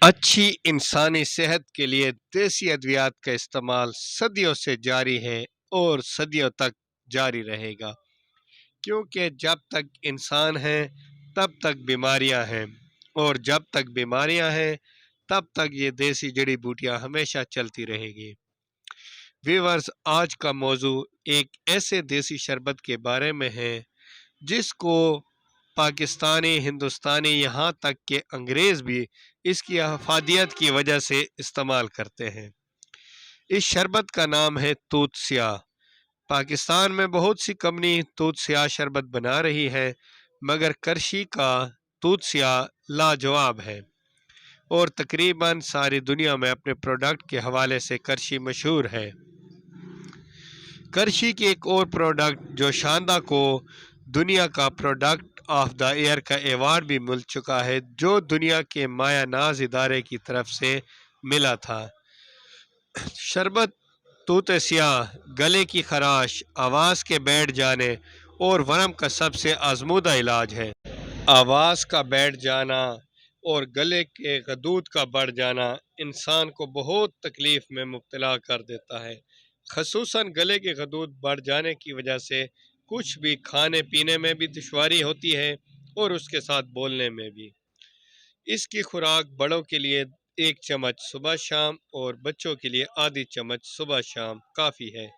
अच्छी इंसानी सेहत के लिए देसी अद्वियात का इस्तेमाल सदियों से जारी है और सदियों तक जारी रहेगा, क्योंकि जब तक इंसान है तब तक बीमारियां हैं, और जब तक बीमारियां हैं तब तक ये देसी जड़ी बूटियां हमेशा चलती रहेगी। व्यूअर्स, आज का मौजू एक ऐसे देसी शरबत के बारे में है जिसको पाकिस्तानी, हिंदुस्तानी, यहाँ तक के अंग्रेज़ भी इसकी अफादियत की वजह से इस्तेमाल करते हैं। इस शरबत का नाम है तूत स्याह। पाकिस्तान में बहुत सी कंपनी तूत स्याह शरबत बना रही है, मगर करशी का तूत स्याह लाजवाब है और तकरीबन सारी दुनिया में अपने प्रोडक्ट के हवाले से करशी मशहूर है। करशी की एक और प्रोडक्ट जो शानदार को दुनिया का प्रोडक्ट ऑफ द ईयर का एवार्ड भी मिल चुका है, जो दुनिया के माया नाज इदारे की तरफ से मिला था। शरबत तूत स्याह गले की खराश, आवाज़ के बैठ जाने और वरम का सबसे आजमूदा इलाज है। आवाज़ का बैठ जाना और गले के गदूद का बढ़ जाना इंसान को बहुत तकलीफ में मुब्तला कर देता है। खसूसन गले के गदूद बढ़ जाने की वजह से कुछ भी खाने पीने में भी दुश्वारी होती है और उसके साथ बोलने में भी। इसकी खुराक बड़ों के लिए 1 चम्मच सुबह शाम और बच्चों के लिए आधी चम्मच सुबह शाम काफ़ी है।